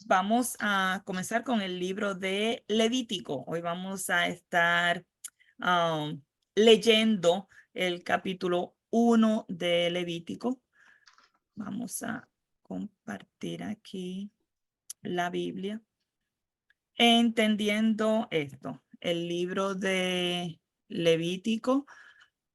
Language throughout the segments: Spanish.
Vamos a comenzar con el libro de Levítico. Hoy vamos a estar leyendo el capítulo 1 de Levítico. Vamos a compartir aquí la Biblia. Entendiendo esto, el libro de Levítico,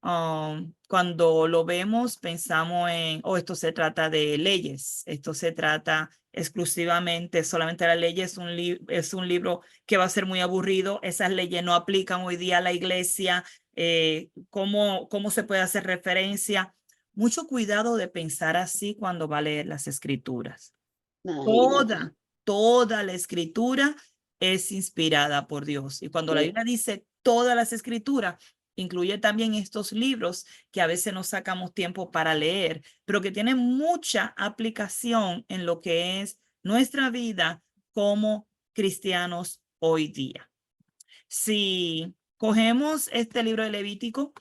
cuando lo vemos, pensamos en, esto se trata de leyes, esto se trata exclusivamente, solamente la ley es un libro que va a ser muy aburrido, esas leyes no aplican hoy día a la iglesia, ¿cómo se puede hacer referencia? Mucho cuidado de pensar así cuando va a leer las escrituras. Imagínate. Toda la escritura es inspirada por Dios. Y cuando la Sí. Biblia dice todas las escrituras, incluye también estos libros que a veces no sacamos tiempo para leer, pero que tienen mucha aplicación en lo que es nuestra vida como cristianos hoy día. Si cogemos este libro de Levítico,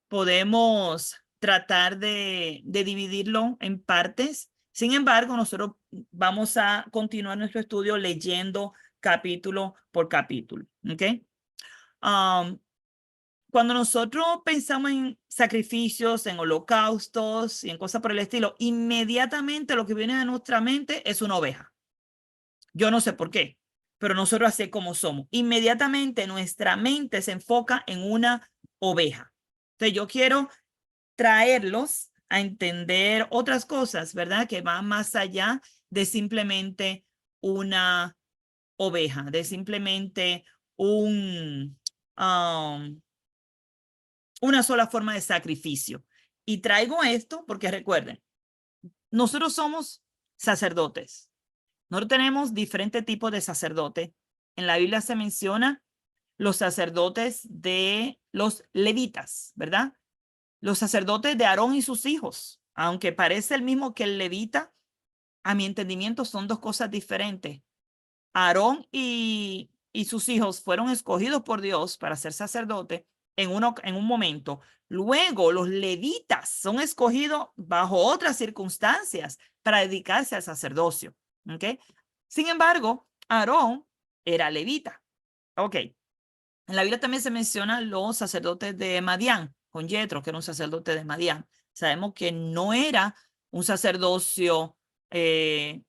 podemos tratar de dividirlo en partes. Sin embargo, nosotros vamos a continuar nuestro estudio leyendo capítulo por capítulo. ¿Ok? Um, Cuando nosotros pensamos en sacrificios, en holocaustos y en cosas por el estilo, inmediatamente lo que viene a nuestra mente es una oveja. Yo no sé por qué, pero nosotros así como somos. Inmediatamente nuestra mente se enfoca en una oveja. Entonces yo quiero traerlos a entender otras cosas, ¿verdad? Que van más allá de simplemente una oveja, de simplemente un, um, una sola forma de sacrificio. Y traigo esto porque recuerden, nosotros somos sacerdotes. Nosotros tenemos diferentes tipos de sacerdotes. En la Biblia se menciona los sacerdotes de los levitas, ¿verdad? Los sacerdotes de Aarón y sus hijos, aunque parece el mismo que el levita, a mi entendimiento son dos cosas diferentes. Aarón y sus hijos fueron escogidos por Dios para ser sacerdotes en un momento. Luego los levitas son escogidos bajo otras circunstancias para dedicarse al sacerdocio. ¿Ok? Sin embargo, Aarón era levita. Ok. En la Biblia también se mencionan los sacerdotes de Madián, con Yetro, que era un sacerdote de Madián. Sabemos que no era un sacerdocio de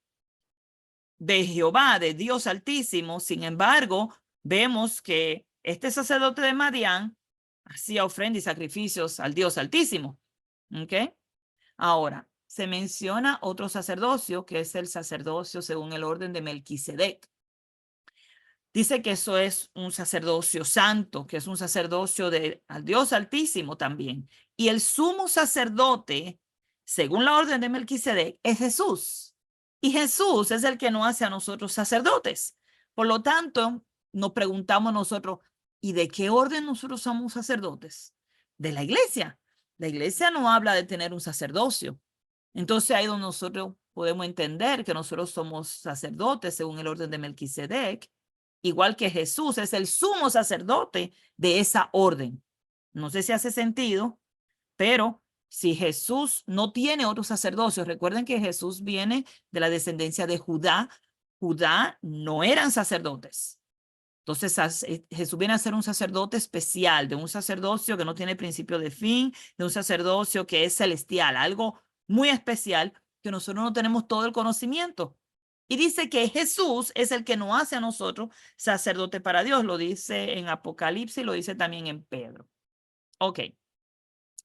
Jehová, de Dios Altísimo. Sin embargo, vemos que este sacerdote de Madián hacía ofrendas y sacrificios al Dios Altísimo. ¿Ok? Ahora, se menciona otro sacerdocio, que es el sacerdocio según el orden de Melquisedec. Dice que eso es un sacerdocio santo, que es un sacerdocio al Dios Altísimo también. Y el sumo sacerdote, según la orden de Melquisedec, es Jesús. Y Jesús es el que nos hace a nosotros sacerdotes. Por lo tanto, nos preguntamos nosotros, ¿y de qué orden nosotros somos sacerdotes? De la iglesia. La iglesia no habla de tener un sacerdocio. Entonces ahí donde nosotros podemos entender que nosotros somos sacerdotes según el orden de Melquisedec, igual que Jesús es el sumo sacerdote de esa orden. No sé si hace sentido, pero si Jesús no tiene otro sacerdocio, recuerden que Jesús viene de la descendencia de Judá. Judá no eran sacerdotes. Entonces Jesús viene a ser un sacerdote especial, de un sacerdocio que no tiene principio de fin, de un sacerdocio que es celestial, algo muy especial que nosotros no tenemos todo el conocimiento. Y dice que Jesús es el que nos hace a nosotros sacerdote para Dios. Lo dice en Apocalipsis, lo dice también en Pedro. Ok,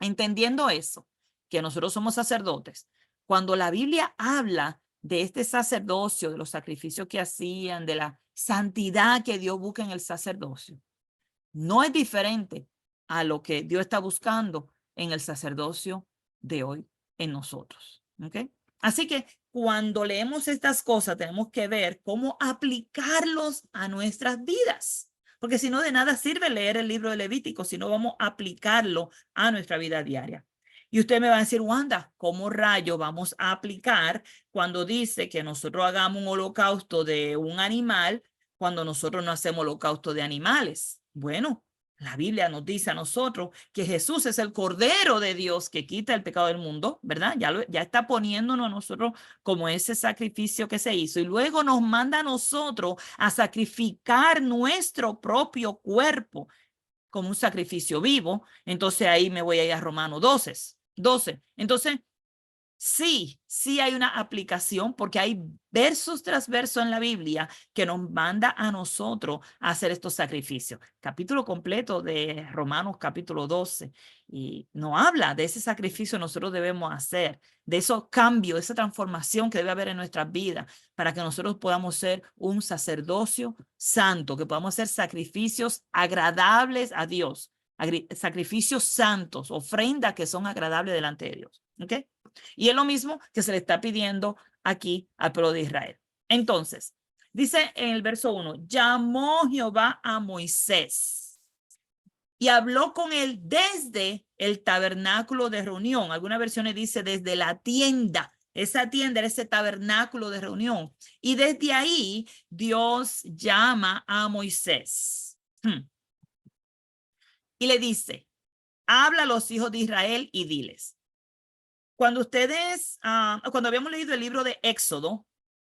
entendiendo eso, que nosotros somos sacerdotes, cuando la Biblia habla de este sacerdocio, de los sacrificios que hacían, de la santidad que Dios busca en el sacerdocio, no es diferente a lo que Dios está buscando en el sacerdocio de hoy en nosotros. ¿Ok? Así que cuando leemos estas cosas, tenemos que ver cómo aplicarlos a nuestras vidas. Porque si no, de nada sirve leer el libro de Levítico, si no vamos a aplicarlo a nuestra vida diaria. Y usted me va a decir, Wanda, ¿cómo rayo vamos a aplicar cuando dice que nosotros hagamos un holocausto de un animal cuando nosotros no hacemos holocausto de animales? Bueno, La Biblia nos dice a nosotros que Jesús es el Cordero de Dios que quita el pecado del mundo, ¿verdad? Ya está poniéndonos a nosotros como ese sacrificio que se hizo. Y luego nos manda a nosotros a sacrificar nuestro propio cuerpo como un sacrificio vivo. Entonces ahí me voy a ir a Romanos 12. Entonces, sí hay una aplicación porque hay versos tras versos en la Biblia que nos manda a nosotros a hacer estos sacrificios. Capítulo completo de Romanos capítulo 12 y nos habla de ese sacrificio que nosotros debemos hacer, de esos cambios, esa transformación que debe haber en nuestras vidas para que nosotros podamos ser un sacerdocio santo, que podamos hacer sacrificios agradables a Dios, sacrificios santos, ofrendas que son agradables delante de Dios. ¿Ok? Y es lo mismo que se le está pidiendo aquí al pueblo de Israel. Entonces, dice en el verso 1, llamó Jehová a Moisés y habló con él desde el tabernáculo de reunión. Algunas versiones dice desde la tienda. Esa tienda era ese tabernáculo de reunión. Y desde ahí Dios llama a Moisés. Y le dice, habla a los hijos de Israel y diles. Cuando habíamos leído el libro de Éxodo,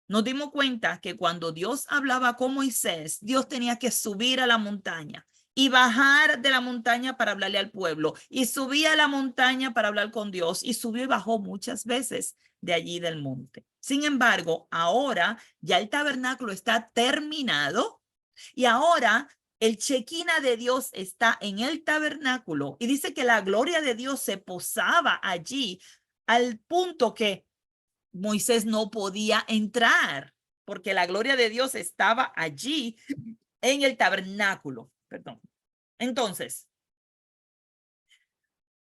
nos dimos cuenta que cuando Dios hablaba con Moisés, Dios tenía que subir a la montaña y bajar de la montaña para hablarle al pueblo, y subía a la montaña para hablar con Dios, y subió y bajó muchas veces de allí del monte. Sin embargo, ahora ya el tabernáculo está terminado y ahora el Shekinah de Dios está en el tabernáculo, y dice que la gloria de Dios se posaba allí al punto que Moisés no podía entrar porque la gloria de Dios estaba allí en el tabernáculo. Perdón. Entonces,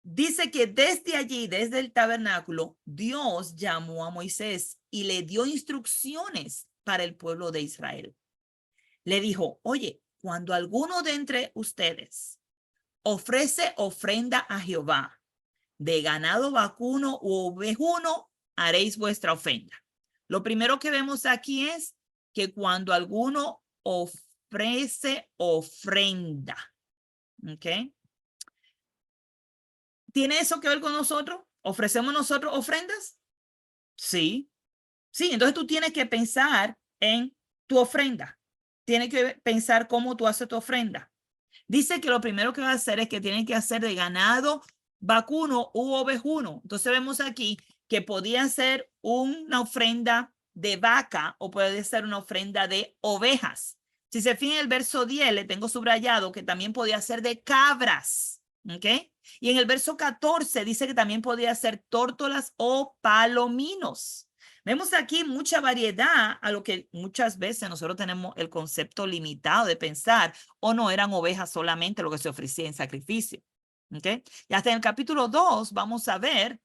dice que desde allí, desde el tabernáculo, Dios llamó a Moisés y le dio instrucciones para el pueblo de Israel. Le dijo, oye, cuando alguno de entre ustedes ofrece ofrenda a Jehová de ganado vacuno u ovejuno, haréis vuestra ofrenda. Lo primero que vemos aquí es que cuando alguno ofrece ofrenda, ¿ok? ¿Tiene eso que ver con nosotros? ¿Ofrecemos nosotros ofrendas? Sí. Sí, entonces tú tienes que pensar en tu ofrenda. Tienes que pensar cómo tú haces tu ofrenda. Dice que lo primero que va a hacer es que tienen que hacer de ganado vacuno u ovejuno. Entonces vemos aquí que podía ser una ofrenda de vaca o puede ser una ofrenda de ovejas. Si se fijan en el verso 10, le tengo subrayado que también podía ser de cabras. ¿Ok? Y en el verso 14 dice que también podía ser tórtolas o palominos. Vemos aquí mucha variedad a lo que muchas veces nosotros tenemos el concepto limitado de pensar, o no eran ovejas solamente lo que se ofrecía en sacrificio. ¿Ok? Y hasta en el capítulo 2 vamos a ver,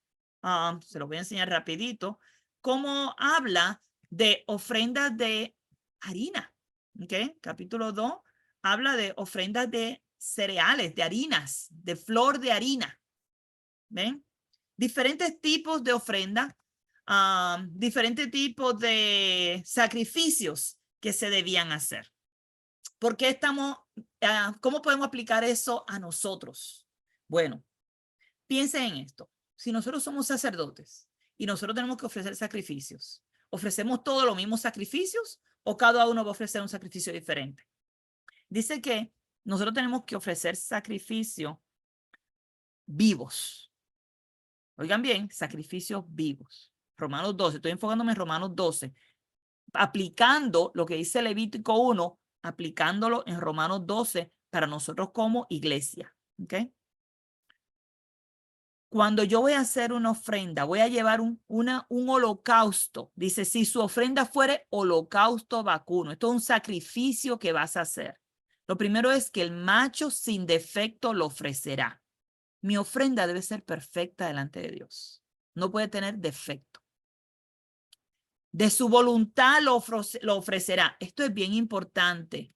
se lo voy a enseñar rapidito, cómo habla de ofrendas de harina. ¿Ok? Capítulo 2 habla de ofrendas de cereales, de harinas, de flor de harina. ¿Ven? Diferentes tipos de ofrendas, diferentes tipos de sacrificios que se debían hacer. ¿Por qué cómo podemos aplicar eso a nosotros? Bueno, piensen en esto. Si nosotros somos sacerdotes y nosotros tenemos que ofrecer sacrificios, ¿ofrecemos todos los mismos sacrificios o cada uno va a ofrecer un sacrificio diferente? Dice que nosotros tenemos que ofrecer sacrificios vivos. Oigan bien, sacrificios vivos. Romanos 12, estoy enfocándome en Romanos 12, aplicando lo que dice Levítico 1, aplicándolo en Romanos 12 para nosotros como iglesia. ¿Ok? Cuando yo voy a hacer una ofrenda, voy a llevar un holocausto. Dice, si su ofrenda fuere holocausto vacuno, esto es un sacrificio que vas a hacer. Lo primero es que el macho sin defecto lo ofrecerá. Mi ofrenda debe ser perfecta delante de Dios. No puede tener defecto. De su voluntad lo ofrecerá. Esto es bien importante.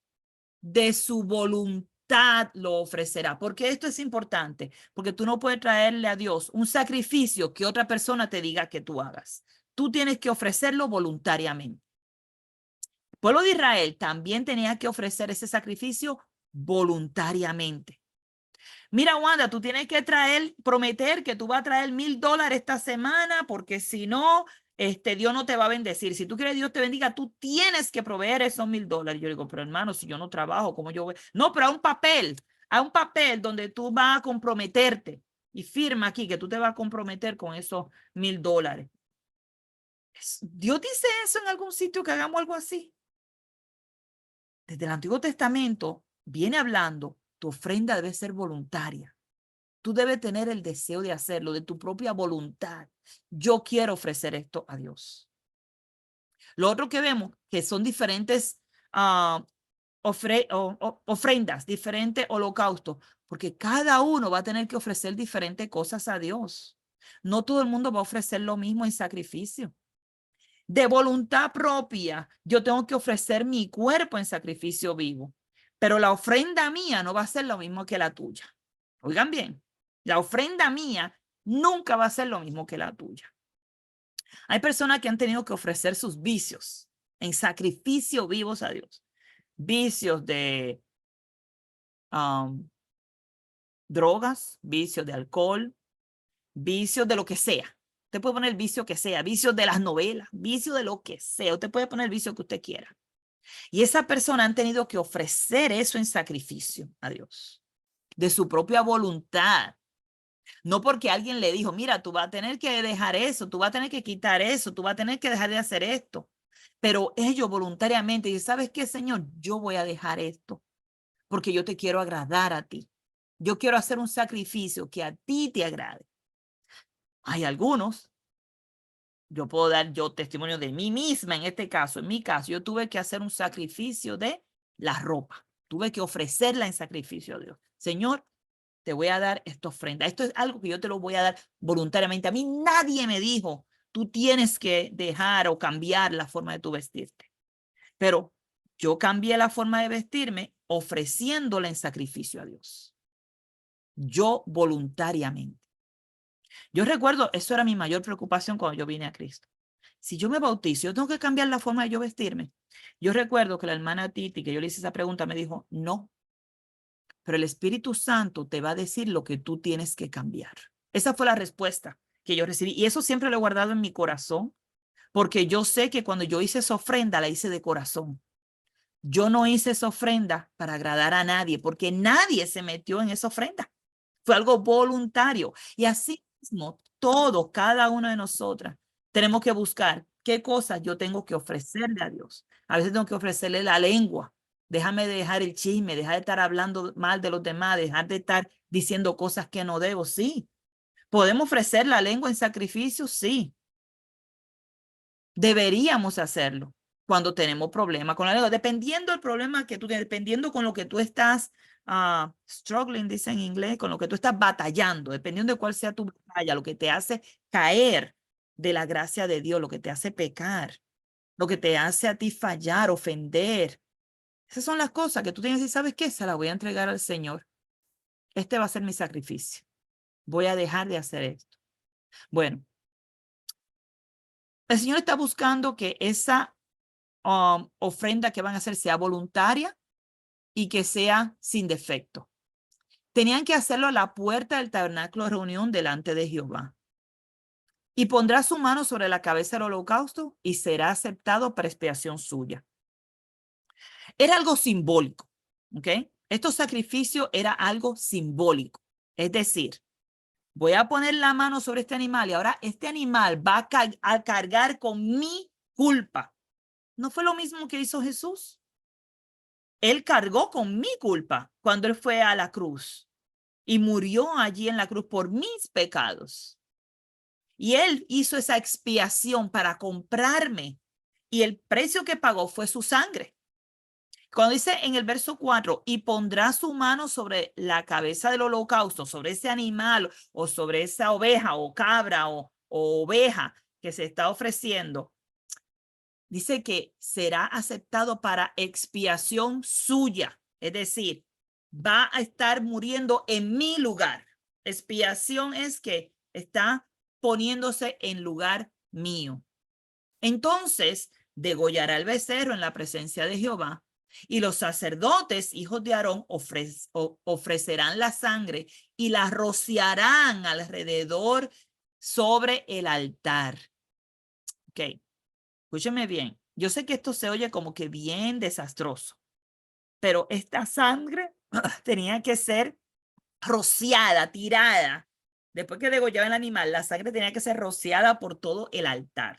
De su voluntad lo ofrecerá. ¿Por qué esto es importante? Porque tú no puedes traerle a Dios un sacrificio que otra persona te diga que tú hagas. Tú tienes que ofrecerlo voluntariamente. El pueblo de Israel también tenía que ofrecer ese sacrificio voluntariamente. Mira, Wanda, tú tienes que prometer que tú vas a traer $1,000 esta semana, porque si no, Dios no te va a bendecir. Si tú quieres que Dios te bendiga, tú tienes que proveer esos $1,000. Yo digo, pero hermano, si yo no trabajo, ¿cómo yo voy? No, pero hay un papel donde tú vas a comprometerte y firma aquí que tú te vas a comprometer con esos $1,000. ¿Dios dice eso en algún sitio, que hagamos algo así? Desde el Antiguo Testamento viene hablando, tu ofrenda debe ser voluntaria. Tú debes tener el deseo de hacerlo de tu propia voluntad. Yo quiero ofrecer esto a Dios. Lo otro que vemos, que son diferentes ofrendas, diferentes holocaustos, porque cada uno va a tener que ofrecer diferentes cosas a Dios. No todo el mundo va a ofrecer lo mismo en sacrificio. De voluntad propia, yo tengo que ofrecer mi cuerpo en sacrificio vivo, pero la ofrenda mía no va a ser lo mismo que la tuya. Oigan bien, la ofrenda mía nunca va a ser lo mismo que la tuya. Hay personas que han tenido que ofrecer sus vicios en sacrificio vivos a Dios. Vicios de drogas, vicios de alcohol, vicios de lo que sea. Usted puede poner el vicio que sea, vicios de las novelas, vicio de lo que sea. Usted puede poner el vicio que usted quiera. Y esa persona han tenido que ofrecer eso en sacrificio a Dios, de su propia voluntad. No porque alguien le dijo, mira, tú vas a tener que dejar eso, tú vas a tener que quitar eso, tú vas a tener que dejar de hacer esto. Pero ellos voluntariamente dicen, ¿sabes qué, Señor? Yo voy a dejar esto porque yo te quiero agradar a ti. Yo quiero hacer un sacrificio que a ti te agrade. Hay algunos, yo puedo dar testimonio de mí misma en este caso. En mi caso, yo tuve que hacer un sacrificio de la ropa. Tuve que ofrecerla en sacrificio a Dios. Señor, te voy a dar esta ofrenda. Esto es algo que yo te lo voy a dar voluntariamente. A mí nadie me dijo, tú tienes que dejar o cambiar la forma de tu vestirte. Pero yo cambié la forma de vestirme ofreciéndola en sacrificio a Dios. Yo voluntariamente. Yo recuerdo, eso era mi mayor preocupación cuando yo vine a Cristo. Si yo me bautizo, yo tengo que cambiar la forma de yo vestirme. Yo recuerdo que la hermana Titi, que yo le hice esa pregunta, me dijo, no, pero el Espíritu Santo te va a decir lo que tú tienes que cambiar. Esa fue la respuesta que yo recibí. Y eso siempre lo he guardado en mi corazón, porque yo sé que cuando yo hice esa ofrenda, la hice de corazón. Yo no hice esa ofrenda para agradar a nadie, porque nadie se metió en esa ofrenda. Fue algo voluntario. Y así mismo, todos, cada una de nosotras, tenemos que buscar qué cosas yo tengo que ofrecerle a Dios. A veces tengo que ofrecerle la lengua. Déjame dejar el chisme, dejar de estar hablando mal de los demás, dejar de estar diciendo cosas que no debo. Sí. ¿Podemos ofrecer la lengua en sacrificio? Sí. Deberíamos hacerlo cuando tenemos problemas con la lengua, dependiendo del problema que tú tienes, dependiendo con lo que tú estás struggling, dice en inglés, con lo que tú estás batallando, dependiendo de cuál sea tu batalla, lo que te hace caer de la gracia de Dios, lo que te hace pecar, lo que te hace a ti fallar, ofender. Esas son las cosas que tú tienes y ¿sabes qué? Se las voy a entregar al Señor. Este va a ser mi sacrificio. Voy a dejar de hacer esto. Bueno, el Señor está buscando que esa ofrenda que van a hacer sea voluntaria y que sea sin defecto. Tenían que hacerlo a la puerta del tabernáculo de reunión delante de Jehová. Y pondrá su mano sobre la cabeza del holocausto y será aceptado para expiación suya. Era algo simbólico, ¿ok? Estos sacrificios era algo simbólico. Es decir, voy a poner la mano sobre este animal y ahora este animal va a cargar con mi culpa. ¿No fue lo mismo que hizo Jesús? Él cargó con mi culpa cuando él fue a la cruz y murió allí en la cruz por mis pecados. Y él hizo esa expiación para comprarme y el precio que pagó fue su sangre. Cuando dice en el verso 4, y pondrá su mano sobre la cabeza del holocausto, sobre ese animal o sobre esa oveja o cabra o oveja que se está ofreciendo, dice que será aceptado para expiación suya. Es decir, va a estar muriendo en mi lugar. Expiación es que está poniéndose en lugar mío. Entonces, degollará el becerro en la presencia de Jehová Y los sacerdotes, hijos de Aarón, ofrecerán la sangre y la rociarán alrededor sobre el altar. Ok, escúcheme bien. Yo sé que esto se oye como que bien desastroso, pero esta sangre tenía que ser rociada, tirada. Después que degollaba el animal, la sangre tenía que ser rociada por todo el altar.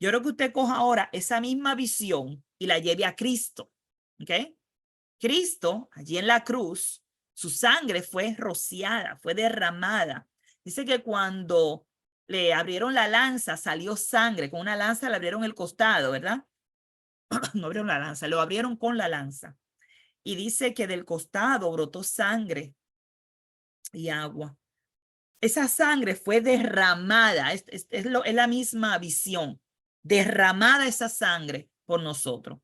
Yo creo que usted coja ahora esa misma visión y la lleve a Cristo. ¿Ok? Cristo, allí en la cruz, su sangre fue rociada, fue derramada. Dice que cuando le abrieron la lanza, salió sangre. Con una lanza le abrieron el costado, ¿verdad? No abrieron la lanza, lo abrieron con la lanza. Y dice que del costado brotó sangre y agua. Esa sangre fue derramada, es la misma visión, derramada esa sangre por nosotros.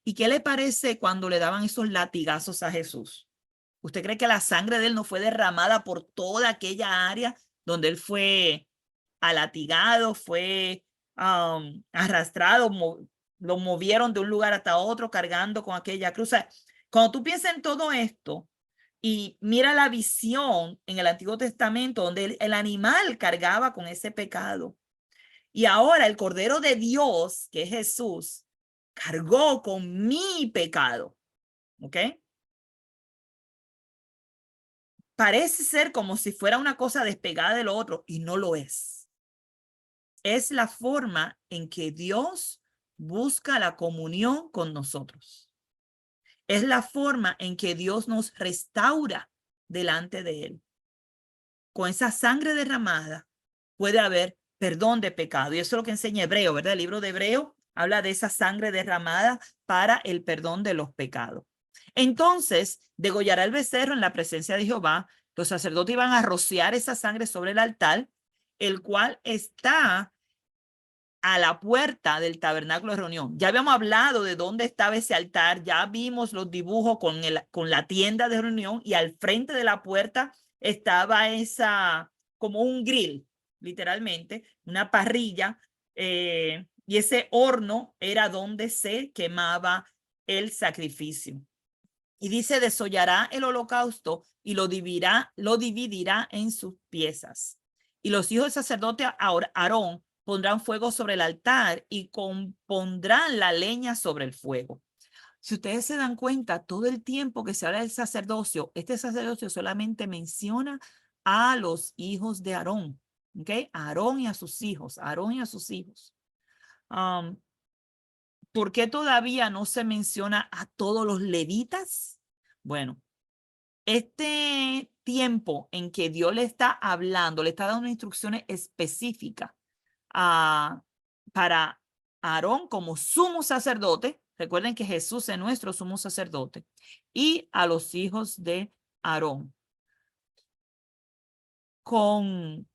¿Y qué le parece cuando le daban esos latigazos a Jesús? ¿Usted cree que la sangre de él no fue derramada por toda aquella área donde él fue alatigado, fue arrastrado, lo movieron de un lugar hasta otro cargando con aquella cruz? O sea, cuando tú piensas en todo esto y mira la visión en el Antiguo Testamento donde el animal cargaba con ese pecado, y ahora el Cordero de Dios, que es Jesús, cargó con mi pecado. ¿Ok? Parece ser como si fuera una cosa despegada de lo otro y no lo es. Es la forma en que Dios busca la comunión con nosotros. Es la forma en que Dios nos restaura delante de Él. Con esa sangre derramada puede haber perdón de pecado. Y eso es lo que enseña Hebreo, ¿verdad? El libro de Hebreo habla de esa sangre derramada para el perdón de los pecados. Entonces, degollará el becerro en la presencia de Jehová. Los sacerdotes iban a rociar esa sangre sobre el altar, el cual está a la puerta del tabernáculo de reunión. Ya habíamos hablado de dónde estaba ese altar, ya vimos los dibujos con la tienda de reunión, y al frente de la puerta estaba esa, como un grill, literalmente, una parrilla, y ese horno era donde se quemaba el sacrificio. Y dice, desollará el holocausto y lo dividirá en sus piezas. Y los hijos del sacerdote Aarón pondrán fuego sobre el altar y compondrán la leña sobre el fuego. Si ustedes se dan cuenta, todo el tiempo que se habla del sacerdocio, este sacerdocio solamente menciona a los hijos de Aarón. ¿Ok? A Aarón y a sus hijos, Aarón y a sus hijos. ¿Por qué todavía no se menciona a todos los levitas? Bueno, este tiempo en que Dios le está hablando, le está dando instrucciones específicas para Aarón como sumo sacerdote. Recuerden que Jesús es nuestro sumo sacerdote. Y a los hijos de Aarón. Con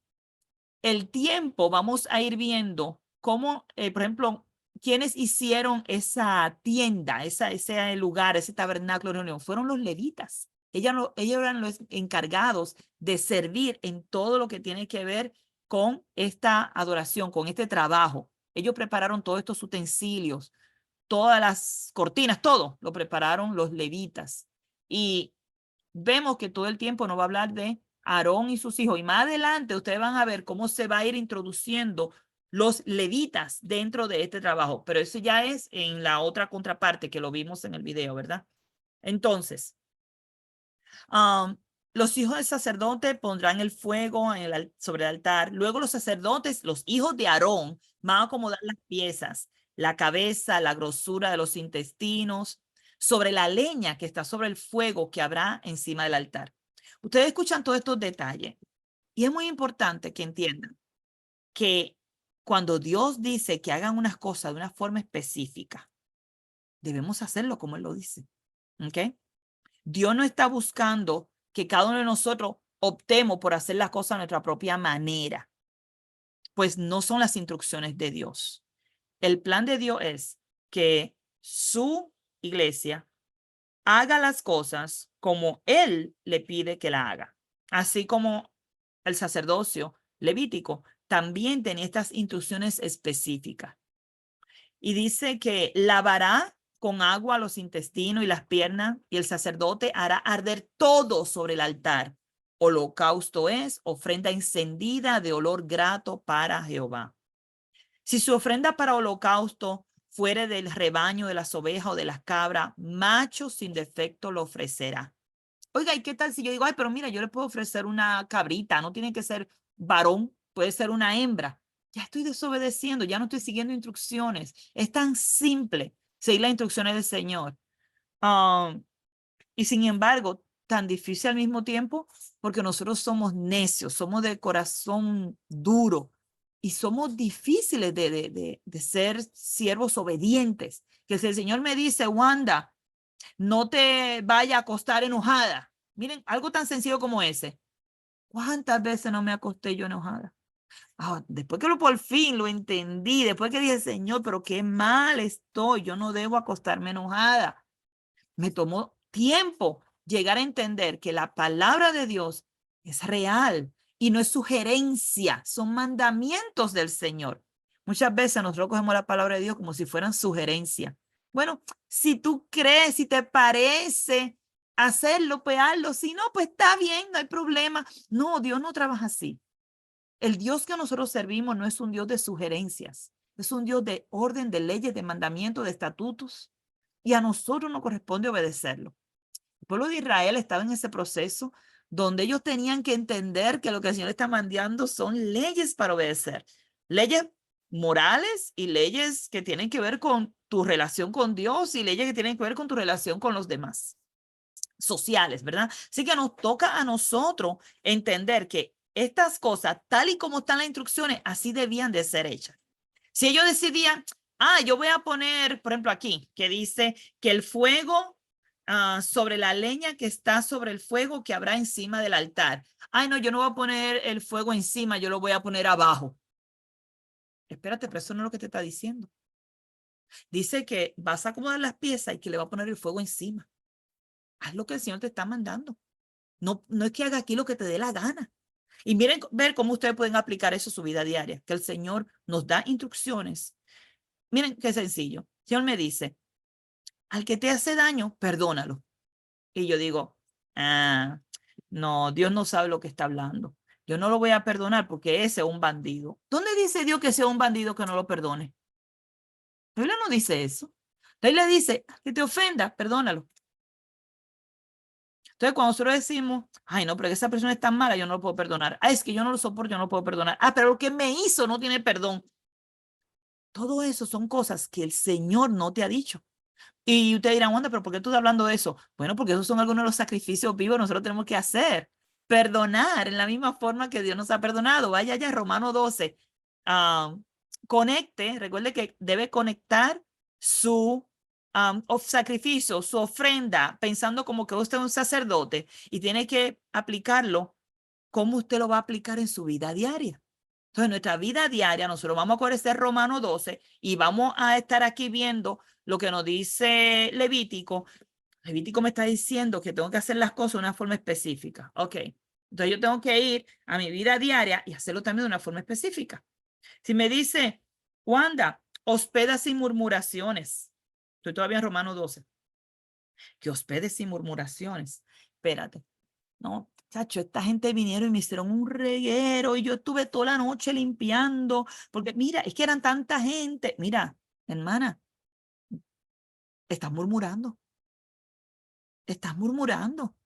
el tiempo vamos a ir viendo cómo, por ejemplo, quienes hicieron esa tienda, ese lugar, ese tabernáculo de reunión, fueron los levitas. Ellos eran los encargados de servir en todo lo que tiene que ver con esta adoración, con este trabajo. Ellos prepararon todos estos utensilios, todas las cortinas, todo lo prepararon los levitas. Y vemos que todo el tiempo nos va a hablar de Aarón y sus hijos. Y más adelante ustedes van a ver cómo se va a ir introduciendo los levitas dentro de este trabajo. Pero eso ya es en la otra contraparte que lo vimos en el video, ¿verdad? Entonces, los hijos del sacerdote pondrán el fuego sobre el altar. Luego los sacerdotes, los hijos de Aarón, van a acomodar las piezas, la cabeza, la grosura de los intestinos, sobre la leña que está sobre el fuego que habrá encima del altar. Ustedes escuchan todos estos detalles y es muy importante que entiendan que cuando Dios dice que hagan unas cosas de una forma específica, debemos hacerlo como Él lo dice. ¿Ok? Dios no está buscando que cada uno de nosotros optemos por hacer las cosas a nuestra propia manera, pues no son las instrucciones de Dios. El plan de Dios es que su iglesia haga las cosas como Él le pide que la haga. Así como el sacerdocio levítico también tenía estas instrucciones específicas. Y dice que lavará con agua los intestinos y las piernas, y el sacerdote hará arder todo sobre el altar. Holocausto es ofrenda encendida de olor grato para Jehová. Si su ofrenda para holocausto fuere del rebaño de las ovejas o de las cabras, macho sin defecto lo ofrecerá. Oiga, ¿y qué tal si yo digo, ay, pero mira, yo le puedo ofrecer una cabrita, no tiene que ser varón, puede ser una hembra? Ya estoy desobedeciendo, ya no estoy siguiendo instrucciones. Es tan simple seguir las instrucciones del Señor. Y sin embargo, tan difícil al mismo tiempo, porque nosotros somos necios, somos de corazón duro y somos difíciles de ser siervos obedientes. Que si el Señor me dice, Wanda, no te vaya a acostar enojada. Miren, algo tan sencillo como ese. ¿Cuántas veces no me acosté yo enojada? Después que por fin lo entendí, después que dije, Señor, pero qué mal estoy, yo no debo acostarme enojada. Me tomó tiempo llegar a entender que la palabra de Dios es real y no es sugerencia, son mandamientos del Señor. Muchas veces nosotros cogemos la palabra de Dios como si fueran sugerencia. Bueno, si tú crees, si te parece hacerlo, pues hazlo. Si no, pues está bien, no hay problema. No, Dios no trabaja así. El Dios que nosotros servimos no es un Dios de sugerencias, es un Dios de orden, de leyes, de mandamientos, de estatutos. Y a nosotros nos corresponde obedecerlo. El pueblo de Israel estaba en ese proceso donde ellos tenían que entender que lo que el Señor está mandando son leyes para obedecer. Leyes morales y leyes que tienen que ver con tu relación con Dios y leyes que tienen que ver con tu relación con los demás, sociales, ¿verdad? Así que nos toca a nosotros entender que estas cosas, tal y como están las instrucciones, así debían de ser hechas. Si ellos decidían, yo voy a poner, por ejemplo, aquí, que dice que el fuego sobre la leña que está sobre el fuego que habrá encima del altar. Ay, no, yo no voy a poner el fuego encima, yo lo voy a poner abajo. Espérate, pero eso no es lo que te está diciendo. Dice que vas a acomodar las piezas y que le va a poner el fuego encima. Haz lo que el Señor te está mandando. No, no es que haga aquí lo que te dé la gana. Y miren, ver cómo ustedes pueden aplicar eso a su vida diaria, que el Señor nos da instrucciones. Miren qué sencillo. El Señor me dice, al que te hace daño, perdónalo. Y yo digo, no, Dios no sabe lo que está hablando. Yo no lo voy a perdonar porque ese es un bandido. ¿Dónde dice Dios que sea un bandido que no lo perdone? La Biblia no dice eso. La Biblia dice, que te ofenda, perdónalo. Entonces, cuando nosotros decimos, ay, no, pero esa persona es tan mala, yo no lo puedo perdonar. Es que yo no lo soporto, yo no lo puedo perdonar. Pero lo que me hizo no tiene perdón. Todo eso son cosas que el Señor no te ha dicho. Y ustedes dirán, Wanda, pero ¿por qué tú estás hablando de eso? Bueno, porque esos son algunos de los sacrificios vivos que nosotros tenemos que hacer. Perdonar en la misma forma que Dios nos ha perdonado. Vaya ya, Romano 12. Conecte, recuerde que debe conectar su sacrificio, su ofrenda, pensando como que usted es un sacerdote y tiene que aplicarlo como usted lo va a aplicar en su vida diaria. Entonces, en nuestra vida diaria, nosotros vamos a conocer Romano 12 y vamos a estar aquí viendo lo que nos dice Levítico. Levítico me está diciendo que tengo que hacer las cosas de una forma específica. Ok. Entonces, yo tengo que ir a mi vida diaria y hacerlo también de una forma específica. Si me dice, Wanda, hospeda sin murmuraciones. Estoy todavía en Romano 12. Que hospede sin murmuraciones. Espérate. No, chacho, esta gente vinieron y me hicieron un reguero y yo estuve toda la noche limpiando, porque mira, es que eran tanta gente. Mira, hermana, estás murmurando, estás murmurando.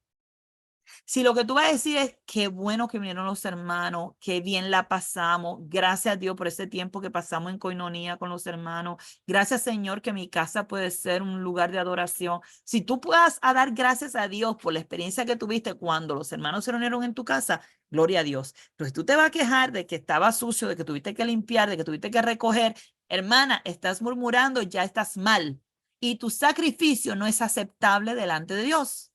Si lo que tú vas a decir es, qué bueno que vinieron los hermanos, qué bien la pasamos, gracias a Dios por ese tiempo que pasamos en coinonía con los hermanos, gracias Señor que mi casa puede ser un lugar de adoración. Si tú puedas dar gracias a Dios por la experiencia que tuviste cuando los hermanos se reunieron en tu casa, gloria a Dios. Pero si tú te vas a quejar de que estaba sucio, de que tuviste que limpiar, de que tuviste que recoger, hermana, estás murmurando, ya estás mal. Y tu sacrificio no es aceptable delante de Dios.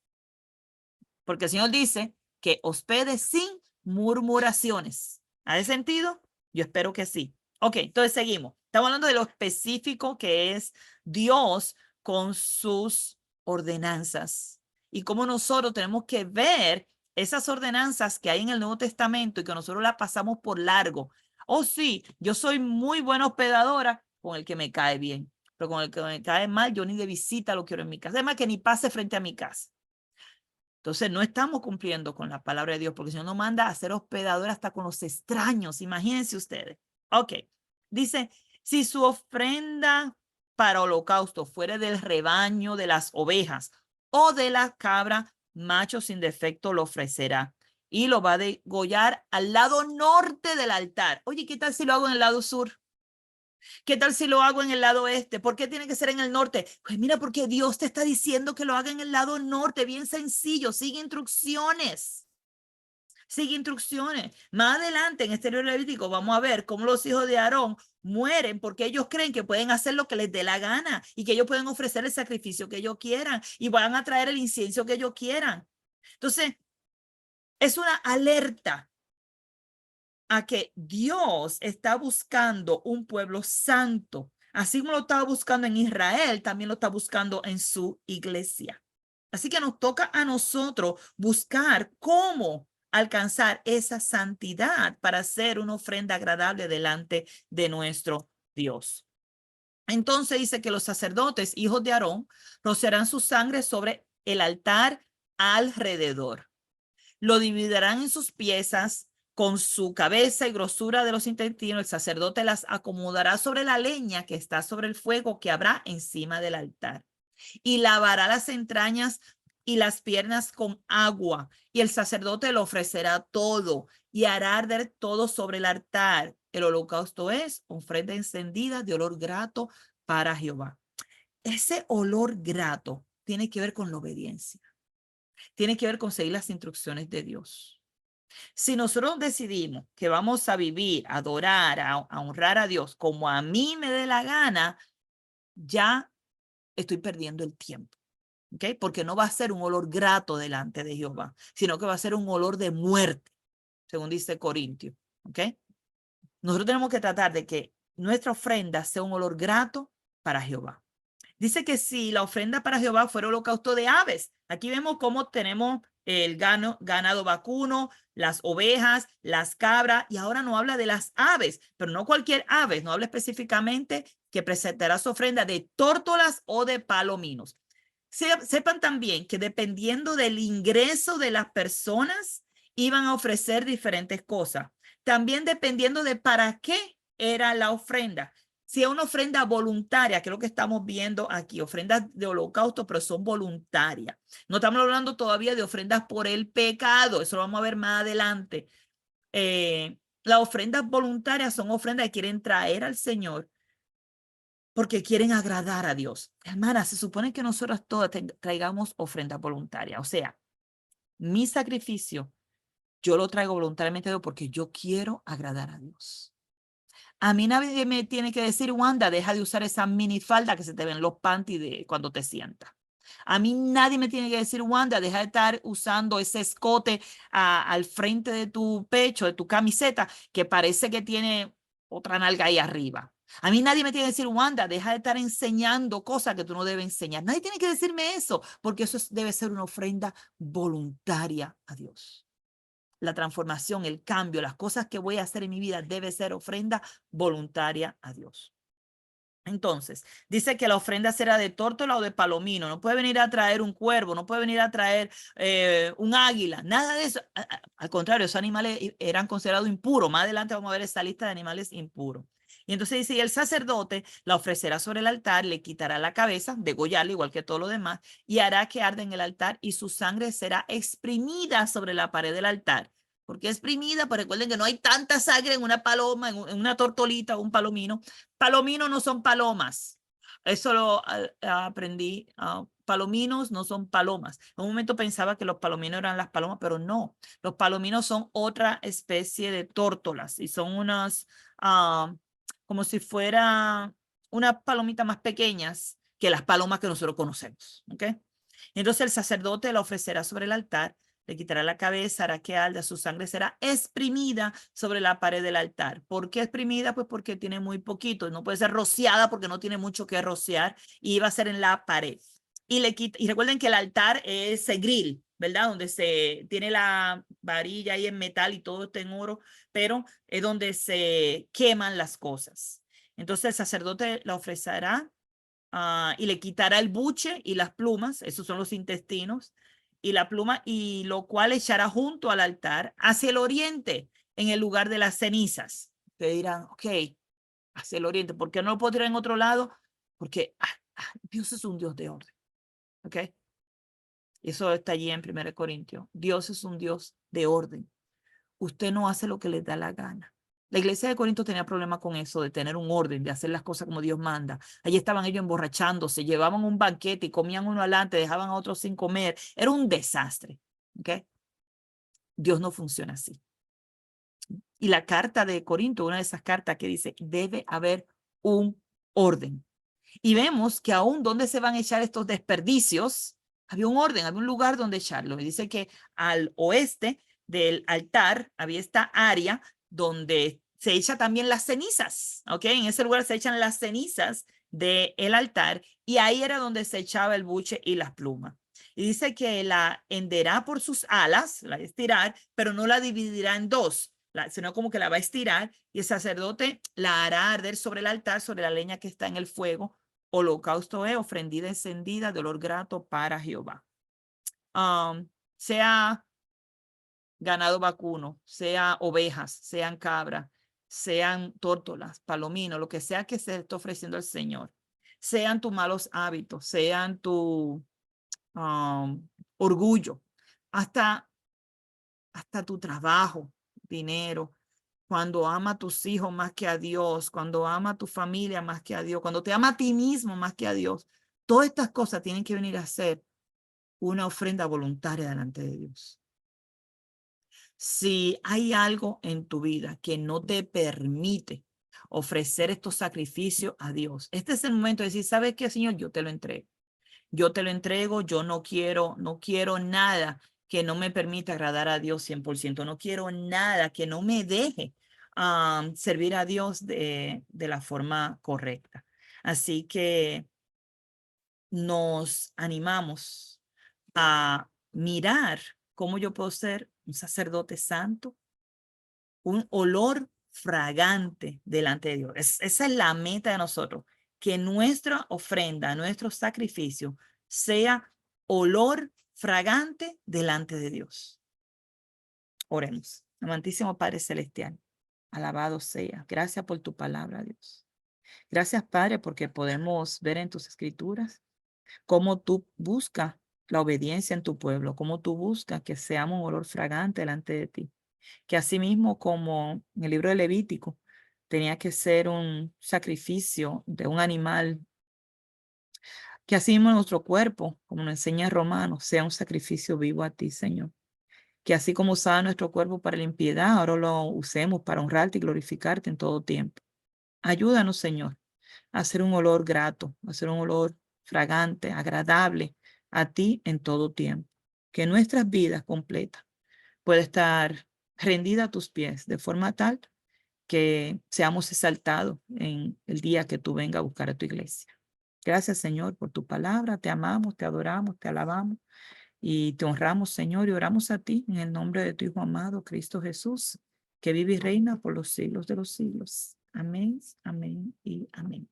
Porque el Señor dice que hospede sin murmuraciones. ¿Hace sentido? Yo espero que sí. Ok, entonces seguimos. Estamos hablando de lo específico que es Dios con sus ordenanzas y cómo nosotros tenemos que ver esas ordenanzas que hay en el Nuevo Testamento y que nosotros las pasamos por largo. Oh, sí, yo soy muy buena hospedadora con el que me cae bien. pero con el que me cae mal, yo ni de visita lo quiero en mi casa. Además, que ni pase frente a mi casa. Entonces, no estamos cumpliendo con la palabra de Dios, porque el Señor nos manda a ser hospedador hasta con los extraños. Imagínense ustedes. Ok. Dice, si su ofrenda para holocausto fuera del rebaño de las ovejas o de la cabra, macho sin defecto lo ofrecerá y lo va a degollar al lado norte del altar. Oye, ¿qué tal si lo hago en el lado sur? ¿Qué tal si lo hago en el lado este? ¿Por qué tiene que ser en el norte? Pues mira, porque Dios te está diciendo que lo haga en el lado norte. Bien sencillo, sigue instrucciones. Sigue instrucciones. Más adelante en este libro levítico vamos a ver cómo los hijos de Aarón mueren porque ellos creen que pueden hacer lo que les dé la gana y que ellos pueden ofrecer el sacrificio que ellos quieran y van a traer el incienso que ellos quieran. Entonces, es una alerta a que Dios está buscando un pueblo santo. Así como lo estaba buscando en Israel, también lo está buscando en su iglesia. Así que nos toca a nosotros buscar cómo alcanzar esa santidad para hacer una ofrenda agradable delante de nuestro Dios. Entonces dice que los sacerdotes, hijos de Aarón, rociarán su sangre sobre el altar alrededor. Lo dividirán en sus piezas con su cabeza y grosura de los intestinos. El sacerdote las acomodará sobre la leña que está sobre el fuego que habrá encima del altar. Y lavará las entrañas y las piernas con agua. Y el sacerdote lo ofrecerá todo y hará arder todo sobre el altar. El holocausto es ofrenda encendida de olor grato para Jehová. Ese olor grato tiene que ver con la obediencia. Tiene que ver con seguir las instrucciones de Dios. Si nosotros decidimos que vamos a vivir, a adorar, a honrar a Dios como a mí me dé la gana, ya estoy perdiendo el tiempo. ¿Ok? Porque no va a ser un olor grato delante de Jehová, sino que va a ser un olor de muerte, según dice Corintio. ¿Ok? Nosotros tenemos que tratar de que nuestra ofrenda sea un olor grato para Jehová. Dice que si la ofrenda para Jehová fuera holocausto de aves, aquí vemos cómo tenemos el ganado vacuno, las ovejas, las cabras, y ahora no habla de las aves, pero no cualquier ave, no habla específicamente que presentará su ofrenda de tórtolas o de palominos. Sepan también que dependiendo del ingreso de las personas, iban a ofrecer diferentes cosas. También dependiendo de para qué era la ofrenda. Si es una ofrenda voluntaria, que es lo que estamos viendo aquí, ofrendas de holocausto, pero son voluntarias. No estamos hablando todavía de ofrendas por el pecado, eso lo vamos a ver más adelante. Las ofrendas voluntarias son ofrendas que quieren traer al Señor porque quieren agradar a Dios. Hermana, se supone que nosotros todas traigamos ofrendas voluntarias. O sea, mi sacrificio, yo lo traigo voluntariamente porque yo quiero agradar a Dios. A mí nadie me tiene que decir, Wanda, deja de usar esa minifalda que se te ven los panties de cuando te sientas. A mí nadie me tiene que decir, Wanda, deja de estar usando ese escote al frente de tu pecho, de tu camiseta, que parece que tiene otra nalga ahí arriba. A mí nadie me tiene que decir, Wanda, deja de estar enseñando cosas que tú no debes enseñar. Nadie tiene que decirme eso, porque eso debe ser una ofrenda voluntaria a Dios. La transformación, el cambio, las cosas que voy a hacer en mi vida debe ser ofrenda voluntaria a Dios. Entonces, dice que la ofrenda será de tórtola o de palomino. No puede venir a traer un cuervo, no puede venir a traer un águila, nada de eso. Al contrario, esos animales eran considerados impuros. Más adelante vamos a ver esta lista de animales impuros. Y entonces dice, y el sacerdote la ofrecerá sobre el altar, le quitará la cabeza, degollarla igual que todo lo demás, y hará que arde en el altar y su sangre será exprimida sobre la pared del altar. ¿Por qué exprimida? Pues recuerden que no hay tanta sangre en una paloma, en una tortolita o un palomino. Palominos no son palomas. Eso lo aprendí. Palominos no son palomas. En un momento pensaba que los palominos eran las palomas, pero no. Los palominos son otra especie de tórtolas y son unas, como si fuera unas palomitas más pequeñas que las palomas que nosotros conocemos. ¿Ok? Entonces el sacerdote la ofrecerá sobre el altar, le quitará la cabeza, hará que arda, su sangre será exprimida sobre la pared del altar. ¿Por qué exprimida? Pues porque tiene muy poquito, no puede ser rociada porque no tiene mucho que rociar y va a ser en la pared. Y recuerden que el altar es grill, ¿verdad? Donde se tiene la varilla ahí en metal y todo está en oro, pero es donde se queman las cosas. Entonces el sacerdote la ofrecerá y le quitará el buche y las plumas, esos son los intestinos, y la pluma, y lo cual echará junto al altar hacia el oriente, en el lugar de las cenizas. Te dirán, ok, hacia el oriente, ¿por qué no lo puedo tirar en otro lado? Porque Dios es un Dios de orden, ¿ok? Eso está allí en 1 Corintios. Dios es un Dios de orden. Usted no hace lo que le da la gana. La iglesia de Corinto tenía problemas con eso, de tener un orden, de hacer las cosas como Dios manda. Allí estaban ellos emborrachándose, llevaban un banquete y comían uno adelante, dejaban a otros sin comer. Era un desastre, ¿ok? Dios no funciona así. Y la carta de Corinto, una de esas cartas que dice, debe haber un orden. Y vemos que aún donde se van a echar estos desperdicios, había un orden, había un lugar donde echarlo. Y dice que al oeste del altar había esta área donde se echa también las cenizas, ¿ok? En ese lugar se echan las cenizas del altar y ahí era donde se echaba el buche y las plumas. Y dice que la henderá por sus alas, la estirar, pero no la dividirá en dos, sino como que la va a estirar y el sacerdote la hará arder sobre el altar, sobre la leña que está en el fuego. Holocausto es ofrenda encendida de olor grato para Jehová. Sea ganado vacuno, sea ovejas, sean cabras, sean tórtolas, palominos, lo que sea que se esté ofreciendo al Señor, sean tus malos hábitos, sean tu orgullo, hasta tu trabajo, dinero, cuando ama a tus hijos más que a Dios, cuando ama a tu familia más que a Dios, cuando te ama a ti mismo más que a Dios, todas estas cosas tienen que venir a ser una ofrenda voluntaria delante de Dios. Si hay algo en tu vida que no te permite ofrecer estos sacrificios a Dios, este es el momento de decir, ¿sabes qué, Señor? Yo te lo entrego. Yo te lo entrego, yo no quiero nada que no me permita agradar a Dios 100%. No quiero nada que no me deje servir a Dios de la forma correcta. Así que nos animamos a mirar cómo yo puedo ser un sacerdote santo, un olor fragante delante de Dios. Esa es la meta de nosotros, que nuestra ofrenda, nuestro sacrificio sea olor fragante delante de Dios. Oremos. Amantísimo Padre Celestial, alabado sea. Gracias por tu palabra, Dios. Gracias, Padre, porque podemos ver en tus escrituras cómo tú buscas la obediencia en tu pueblo, cómo tú buscas que seamos un olor fragante delante de ti. Que asimismo, como en el libro de Levítico, tenía que ser un sacrificio de un animal, que asimismo nuestro cuerpo, como nos enseña Romanos, sea un sacrificio vivo a ti, Señor. Que así como usaba nuestro cuerpo para la impiedad, ahora lo usemos para honrarte y glorificarte en todo tiempo. Ayúdanos, Señor, a hacer un olor grato, a hacer un olor fragante, agradable a ti en todo tiempo. Que nuestras vidas completas pueda estar rendida a tus pies de forma tal que seamos exaltados en el día que tú vengas a buscar a tu iglesia. Gracias, Señor, por tu palabra. Te amamos, te adoramos, te alabamos y te honramos, Señor, y oramos a ti en el nombre de tu Hijo amado, Cristo Jesús, que vive y reina por los siglos de los siglos. Amén, amén y amén.